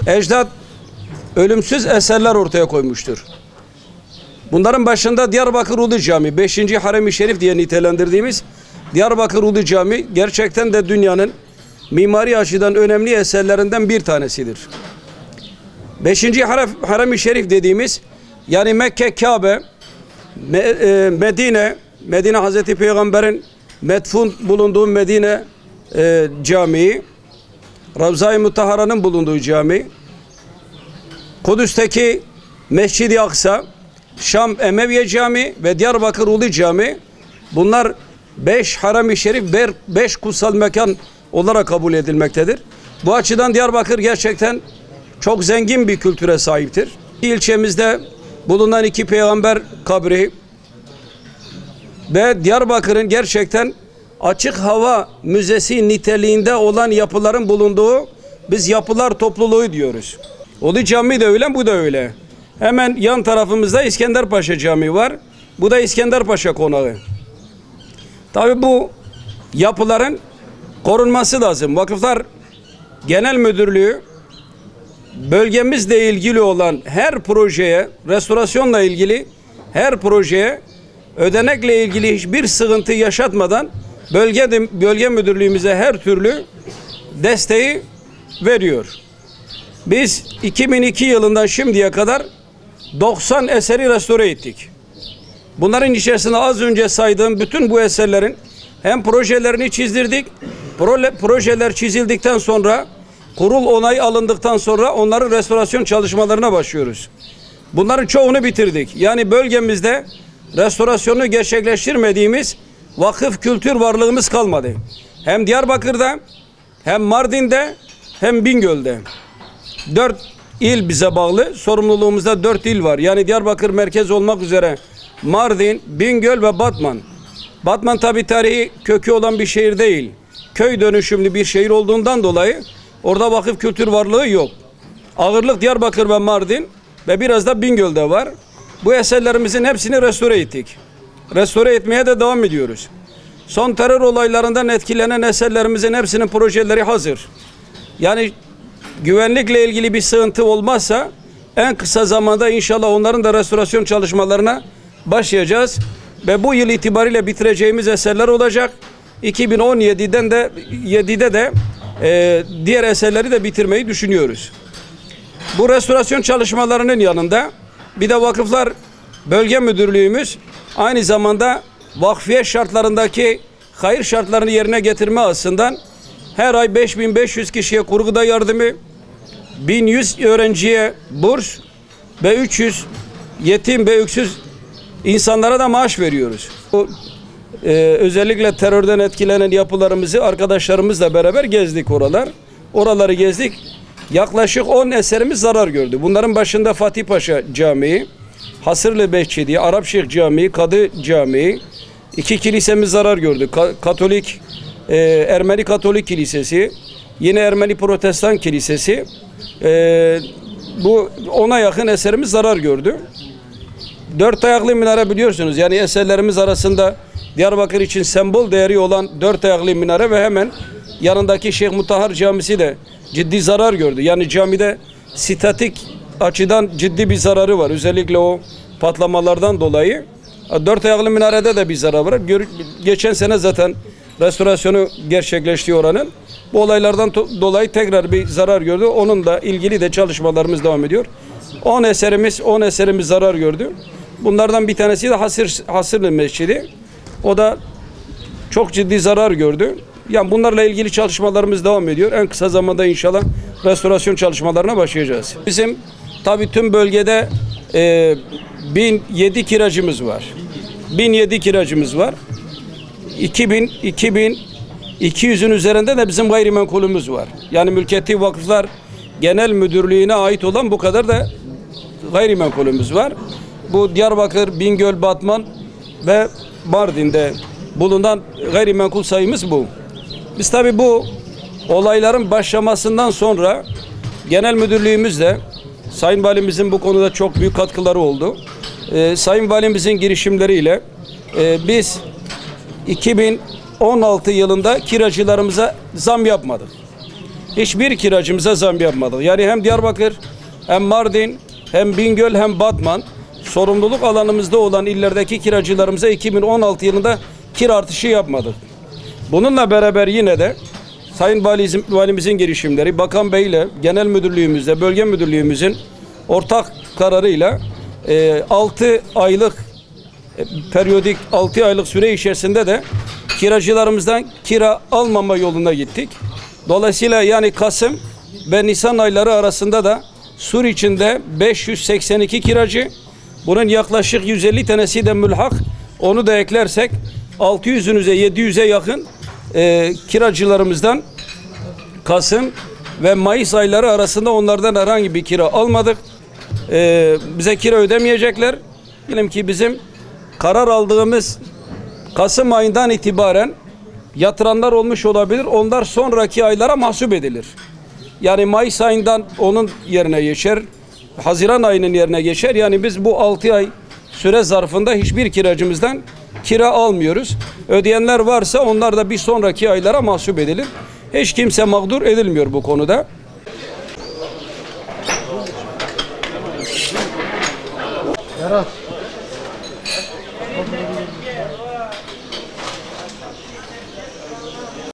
ecdat ölümsüz eserler ortaya koymuştur. Bunların başında Diyarbakır Ulu Cami, 5. Harem-i Şerif diye nitelendirdiğimiz Diyarbakır Ulu Cami gerçekten de dünyanın mimari açıdan önemli eserlerinden bir tanesidir. 5. Harem-i Şerif dediğimiz, yani Mekke, Kabe, Medine Hazreti Peygamber'in metfun bulunduğu Medine Camii, Ravza-i Mutahhara'nın bulunduğu cami, Kudüs'teki Mescid-i Aksa, Şam Emeviye Cami ve Diyarbakır Ulu Cami, bunlar 5 Harem-i Şerif, 5 kutsal mekan olarak kabul edilmektedir. Bu açıdan Diyarbakır gerçekten çok zengin bir kültüre sahiptir. İlçemizde bulunan 2 peygamber kabri ve Diyarbakır'ın gerçekten açık hava müzesi niteliğinde olan yapıların bulunduğu biz yapılar topluluğu diyoruz. Ulu Cami de öyle, bu da öyle. Hemen yan tarafımızda İskenderpaşa Camii var. Bu da İskenderpaşa Konağı. Tabii bu yapıların korunması lazım. Vakıflar Genel Müdürlüğü bölgemizle ilgili olan her projeye, restorasyonla ilgili her projeye ödenekle ilgili hiçbir sıkıntı yaşatmadan bölge müdürlüğümüze her türlü desteği veriyor. Biz 2002 yılından şimdiye kadar 90 eseri restore ettik. Bunların içerisinde az önce saydığım bütün bu eserlerin hem projelerini çizdirdik, projeler çizildikten sonra kurul onayı alındıktan sonra onların restorasyon çalışmalarına başlıyoruz. Bunların çoğunu bitirdik. Yani bölgemizde restorasyonu gerçekleştirmediğimiz vakıf kültür varlığımız kalmadı. Hem Diyarbakır'da, hem Mardin'de, hem Bingöl'de. 4 il bize bağlı. Sorumluluğumuzda 4 il var. Yani Diyarbakır merkez olmak üzere Mardin, Bingöl ve Batman. Batman tabi tarihi kökü olan bir şehir değil. Köy dönüşümlü bir şehir olduğundan dolayı orada vakıf kültür varlığı yok. Ağırlık Diyarbakır ve Mardin ve biraz da Bingöl'de var. Bu eserlerimizin hepsini restore ettik. Restore etmeye de devam ediyoruz. Son terör olaylarından etkilenen eserlerimizin hepsinin projeleri hazır. Yani güvenlikle ilgili bir sıkıntı olmazsa en kısa zamanda inşallah onların da restorasyon çalışmalarına başlayacağız. Ve bu yıl itibariyle bitireceğimiz eserler olacak. 2017'de de diğer eserleri de bitirmeyi düşünüyoruz. Bu restorasyon çalışmalarının yanında bir de Vakıflar Bölge Müdürlüğümüz aynı zamanda vakfiye şartlarındaki hayır şartlarını yerine getirme açısından her ay 5500 kişiye kurguda yardımı, 1100 öğrenciye burs ve 300 yetim ve öksüz insanlara da maaş veriyoruz. Bu özellikle terörden etkilenen yapılarımızı arkadaşlarımızla beraber gezdik oraları gezdik. Yaklaşık 10 eserimiz zarar gördü. Bunların başında Fatih Paşa Camii, Hasırlı Behçedi, Arap Şeyh Camii, Kadı Camii, 2 kilisemiz zarar gördü. Ermeni Katolik Kilisesi, yine Ermeni Protestan Kilisesi. Bu 10'a yakın eserimiz zarar gördü. 4 ayaklı minare biliyorsunuz. Yani eserlerimiz arasında Diyarbakır için sembol değeri olan 4 ayaklı minare ve hemen yanındaki Şeyh Mutahhar Camisi de ciddi zarar gördü. Yani camide statik açıdan ciddi bir zararı var. Özellikle o patlamalardan dolayı. 4 ayaklı minarede de bir zarar var. Geçen sene zaten restorasyonu gerçekleşti oranın. Bu olaylardan dolayı tekrar bir zarar gördü. Onunla ilgili de çalışmalarımız devam ediyor. 10 eserimiz zarar gördü. Bunlardan bir tanesi de Hasırlı Mescidi. O da çok ciddi zarar gördü. Yani bunlarla ilgili çalışmalarımız devam ediyor. En kısa zamanda inşallah restorasyon çalışmalarına başlayacağız. Bizim tabii tüm bölgede 1007 kiracımız var. 1007 kiracımız var. 2200'ün üzerinde de bizim gayrimenkulümüz var. Yani Mülkiyeti Vakıflar Genel Müdürlüğü'ne ait olan bu kadar da gayrimenkulümüz var. Bu Diyarbakır, Bingöl, Batman ve Mardin'de bulunan gayrimenkul sayımız bu. Biz tabii bu olayların başlamasından sonra Genel Müdürlüğümüzle Sayın Valimizin bu konuda çok büyük katkıları oldu. Sayın Valimizin girişimleriyle biz 2016 yılında kiracılarımıza zam yapmadık. hiçbir kiracımıza zam yapmadık. Yani hem Diyarbakır, hem Mardin, hem Bingöl, hem Batman sorumluluk alanımızda olan illerdeki kiracılarımıza 2016 yılında kira artışı yapmadık. Bununla beraber yine de Sayın Valimizin girişimleri, Bakan Bey ile Genel Müdürlüğümüzle, Bölge Müdürlüğümüzün ortak kararıyla 6 aylık periyodik 6 aylık süre içerisinde de kiracılarımızdan kira almama yoluna gittik. Dolayısıyla yani Kasım ve Nisan ayları arasında da Sur içinde 582 kiracı, bunun yaklaşık 150 tanesi de mülhak, onu da eklersek 600'ünüze 700'e yakın kiracılarımızdan Kasım ve Mayıs ayları arasında onlardan herhangi bir kira almadık. Bize kira ödemeyecekler. Diyelim ki bizim karar aldığımız Kasım ayından itibaren yatıranlar olmuş olabilir. Onlar sonraki aylara mahsup edilir. Yani Mayıs ayından onun yerine geçer. Haziran ayının yerine geçer. Yani biz bu 6 ay süre zarfında hiçbir kiracımızdan kira almıyoruz. Ödeyenler varsa onlar da bir sonraki aylara mahsup edilir. Hiç kimse mağdur edilmiyor bu konuda. Berat.